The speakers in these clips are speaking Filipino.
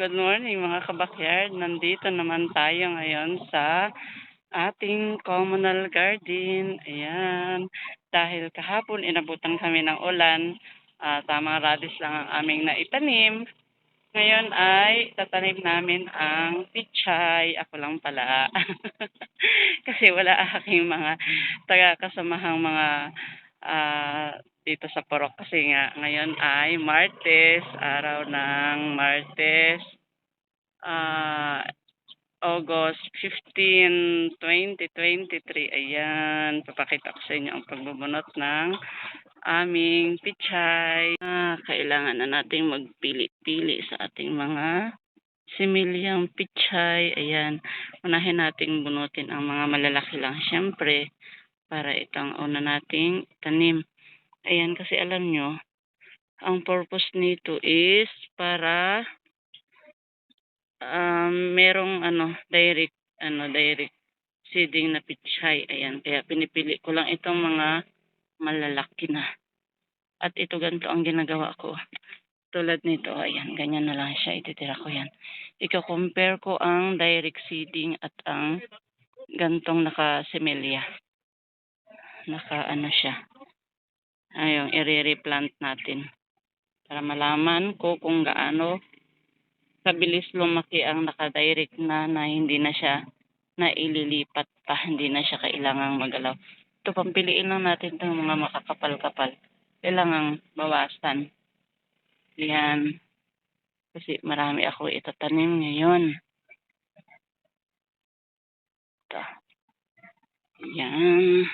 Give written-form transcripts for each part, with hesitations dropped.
good morning mga kabakyard. Nandito naman tayo ngayon sa ating communal garden. Ayan. Dahil kahapon inabutan kami ng ulan, tamang radish lang ang aming naitanim. Ngayon ay tatanim namin ang pichay. Ako lang pala. Kasi wala aking mga taga-kasamahang mga dito sa Porok kasi nga ngayon ay Martes, araw ng Martes, ah, August 15, 2023. Ayan, papakita ko sa inyo ang pagbubunot ng aming pichay. Kailangan na nating magpili-pili sa ating mga similyang pichay. Ayan, unahin nating bunutin ang mga malalaki lang syempre para itong una nating tanim. Ayan, kasi alam nyo, ang purpose nito is para merong direct seeding na pichay. Ayan, kaya pinipili ko lang itong mga malalaki na. At ito ganito ang ginagawa ko. Tulad nito, ayan, ganyan na lang siya. Ititira ko yan. Iko-compare ko ang direct seeding at ang gantong naka-similya. Siya. Ayun, i-replant natin. Para malaman ko kung gaano kabilis lumaki ang naka-direct na hindi na siya naililipat pa, hindi na siya kailangang magalaw. Ito, pampiliin lang natin itong mga makakapal-kapal. Kailangang bawasan. Yan. Kasi marami ako itatanim ngayon. Ito. Yan.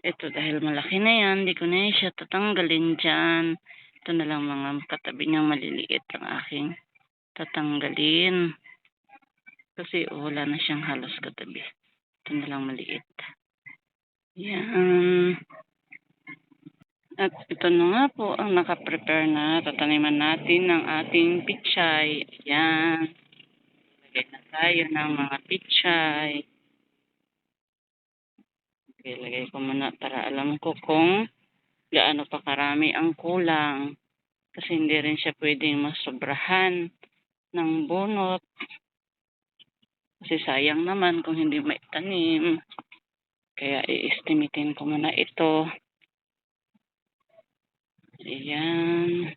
Ito dahil malaki na yan, hindi ko na siya tatanggalin dyan. Ito na lang mga katabi niyang maliliit ang aking tatanggalin. Kasi wala na siyang halos katabi. Ito na lang maliit. Yan. At ito na nga po ang nakaprepare na tataniman natin ng ating pichay. Yan. Lagay na tayo ng mga pichay. Okay, lagay ko muna para alam ko kung gaano pa karami ang kulang. Kasi hindi rin siya pwedeng masobrahan ng bunot. Kasi sayang naman kung hindi maitanim. Kaya i-estimatein ko muna ito. Ayan.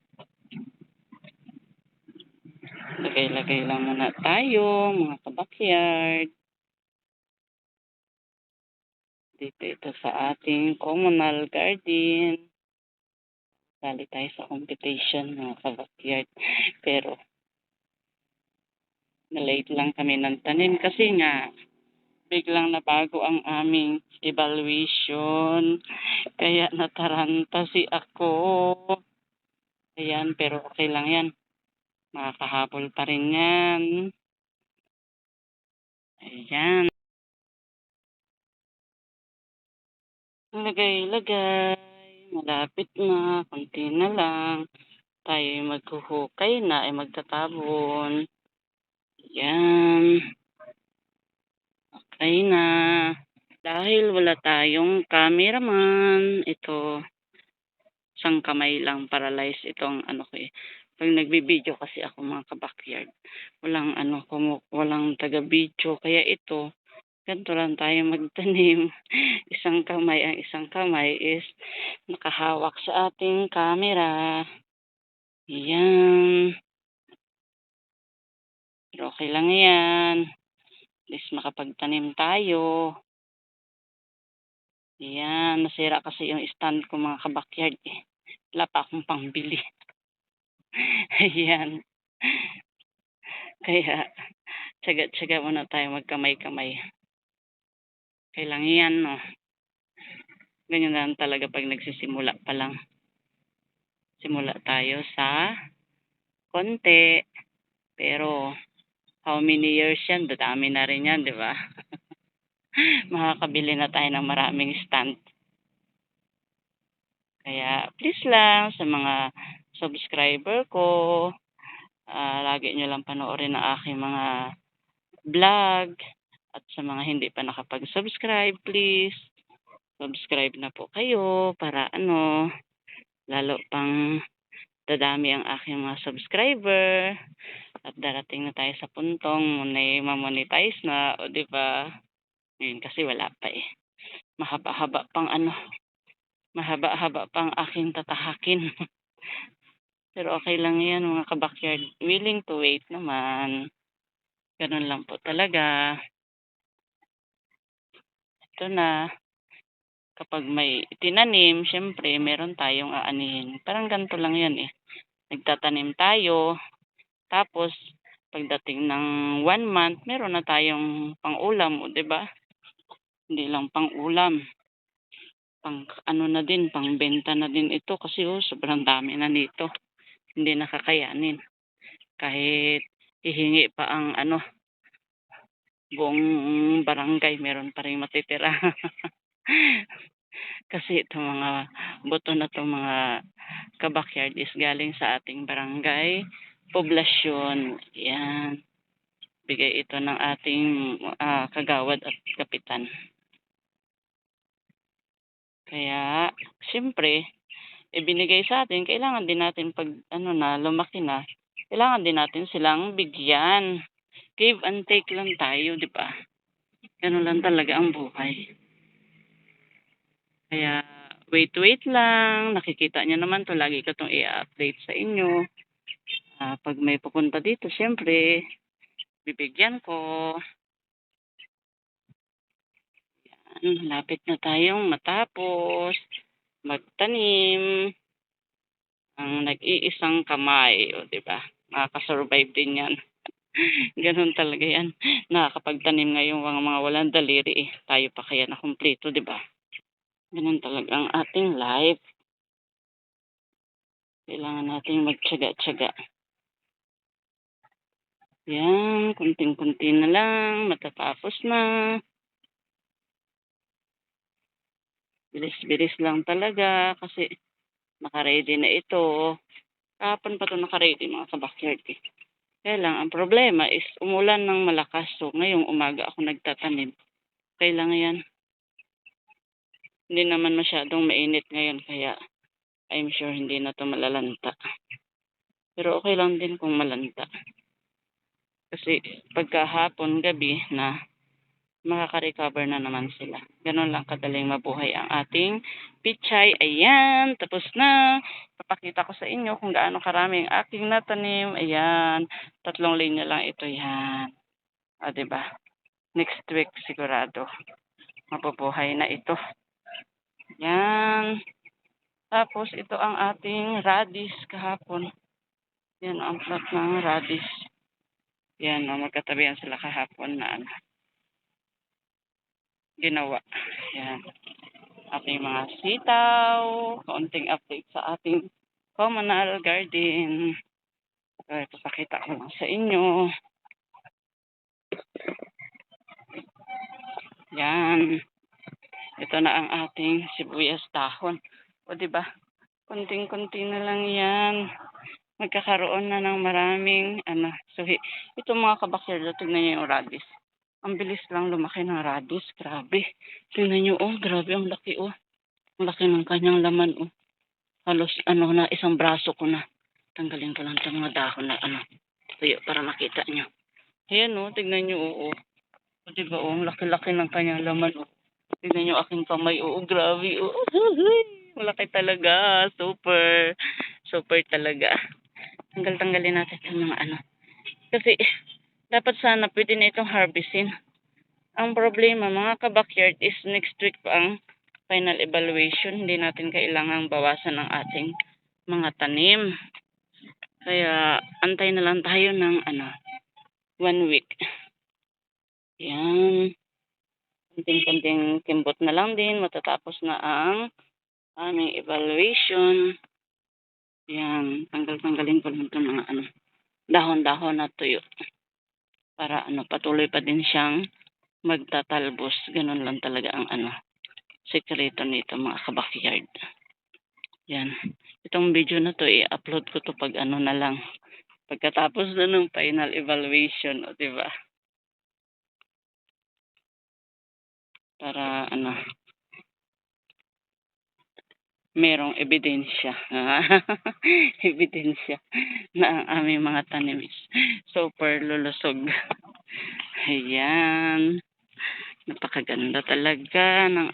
Lagay-lagay lang muna tayo, mga kabakyard. Dito ito sa ating communal garden. Sali tayo sa competition, mga kabakyard. Pero, na-late lang kami ng tanim kasi nga, biglang nabago ang aming evaluation. Kaya nataranta si ako. Ayan, pero okay lang yan. Makakahabol pa rin yan. Ayan. Lagay-lagay. Malapit na. Kunti na lang. Tayo maghuhukay na ay magtatabon. Ayan. Okay na. Dahil wala tayong cameraman, ito, isang kamay lang, paralyzed itong ko eh. Pag nagbibideo kasi ako mga kabakyard, walang taga-video, kaya ito, ganito lang tayo magtanim. Isang kamay, ang isang kamay is nakahawak sa ating camera. Ayan. Pero okay lang yan. At least makapagtanim tayo. Ayan, nasira kasi yung stand ko mga kabakyard eh. Wala pa akong pangbili. Ayan. Kaya, tsaga-tsaga muna tayo magkamay-kamay. Kailang yan, no? Ganyan lang talaga pag nagsisimula pa lang. Simula tayo sa konti. Pero, how many years yan? Dadami na rin yan, di ba? Makakabili na tayo ng maraming stand. Kaya, please lang sa mga subscriber ko, lagi nyo lang panoorin ang aking mga vlog. At sa mga hindi pa nakapag-subscribe, please, subscribe na po kayo para lalo pang dadami ang aking mga subscriber. At darating na tayo sa puntong ma-monetize na, o 'di ba? Ngayon kasi wala pa, eh. Mahaba-haba pang ano, mahaba-haba pang aking tatahakin. Pero okey lang 'yan mga ka-backyard, willing to wait naman, gano'n lang po talaga. Ito na, kapag may tinanim siyempre meron tayong aanihin, parang ganito lang 'yan, eh, nagtatanim tayo tapos pagdating ng 1 month meron na tayong pang-ulam, oh, 'di ba? Hindi lang pang-ulam, pang-ano na din, pangbenta na din ito kasi, oh, sobrang dami na nito, hindi na kakayanin. Kahit hihingi pa ang ano, buong barangay meron pa ring matitira. Kasi itong mga buto na 'tong mga ka-backyard is galing sa ating barangay poblasyon, 'yan. Bigay ito ng ating, kagawad at kapitan. Kaya siyempre ibinigay sa atin kailangan din natin 'pag ano na lumaki na, kailangan din natin silang bigyan. Give and take lang tayo, 'di ba? Gano'n lang talaga ang buhay. Kaya wait lang, nakikita niyo naman 'to lagi ko 'tong i-a-update sa inyo. 'Pag may pupunta dito siyempre bibigyan ko. Malapit na tayong matapos magtanim. Ang nag-iisang kamay, o 'di ba? Makaka-survive din 'yan. Gano'n talaga 'yan. Nakakapagtanim nga yung mga walang daliri, eh, tayo pa kaya na kumpleto, 'di ba? Gano'n talaga ang ating life. Kailangan nating magtiyaga-tiyaga. 'Yan, konting-konti na lang matatapos na. Bilis-bilis lang talaga kasi naka-ready na ito. Kahapon pa 'to naka-ready mga ka-backyard, eh. Kaya lang ang problema is umulan ng malakas, so ngayong umaga ako nagtatanim. Okey lang 'yan, hindi naman masyadong mainit ngayon kaya I'm sure hindi na 'to malalanta. Pero okey lang din kung malanta kasi pagka hapon, gabi na makaka-recover na naman sila. Gano'n lang kadaling mabuhay ang ating pichay. Ayan, tapos na. Papakita ko sa inyo kung gaano karami ang aking natanim. Ayan, 3 linya lang ito, 'yan. Oh, 'di ba? Next week sigurado mabubuhay na ito. 'Yan. Tapos ito ang ating radish kahapon. 'Yan ang plot ng radish. 'Yan, oh, magkatabi yan sila kahapon na ano, ginawa. 'Yan. Ating mga sitaw, kaunting update sa ating communal garden. Ipapakita ko lang sa inyo. Yan. Ito na ang ating sibuyas dahon. O 'di ba? Konting-konti na lang 'yan. Magkakaroon na ng maraming ano, suhi. Itong mga kabakyard, tignan niyo yung radish. Ang bilis lang lumaki ng radish, grabe. Tingnan niyo, oh, grabe ang laki, oh. Ang laki ng kanyang laman, oh. Halos ano na, isang braso ko na. Tanggalin ko lang 'tong mga dahon na ano, tuyo para makita niyo. Ayan, oh, tignan niyo, oo. O, 'di ba, oh, ang laki-laki ng kanyang laman, oh. Tignan niyo aking kamay, oo, grabe, oh. Malaki talaga, super. Super talaga. Tanggalin natin yung mga ano. Kasi dapat sana pwede na itong harvestin. Ang problema mga ka-backyard is next week pa ang final evaluation. Hindi natin kailangang bawasan ang ating mga tanim. Kaya antay na lang tayo ng ano, 1 week. Yan. Kunting-kunting kimbot na lang din. Matatapos na ang aming evaluation. Yan. Tanggalin ko lang ito mga ano, dahon-dahon na tuyo. Para ano, patuloy pa din siyang magtatalbos. Ganun lang talaga ang ano, sekreto nito mga ka-backyard. Yan. Itong video na to, i-upload ko to pag ano na lang. Pagkatapos na ng final evaluation, o diba? Para ano, merong ebidensya. Ebidensya na ang aming mga tanim is super lulusog. Ayan. Napakaganda talaga ng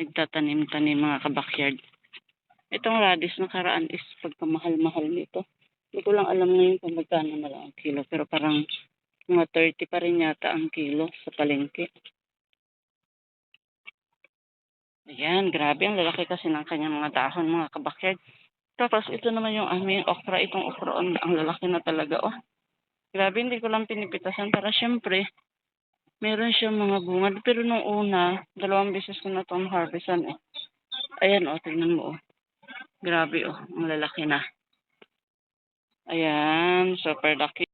nagtatanim-tanim mga kabakyard. Itong radish nakaraan is pagkamahal-mahal nito. Hindi ko lang alam ngayon kung magkano na lang ang kilo. Pero parang mga 30 pa rin yata ang kilo sa palengke. Ayan, grabe. Ang lalaki kasi ng kanyang mga dahon mga kabakyard. Tapos ito naman yung aming okra. Itong okra, ang lalaki na talaga. Oh, grabe, hindi ko lang pinipitasan para syempre meron siyang mga bunga. Pero nung una, 2 beses ko na itong harvestan eh. Ayan oh, tingnan mo oh. Grabe oh, ang lalaki na. Ayan, super laki.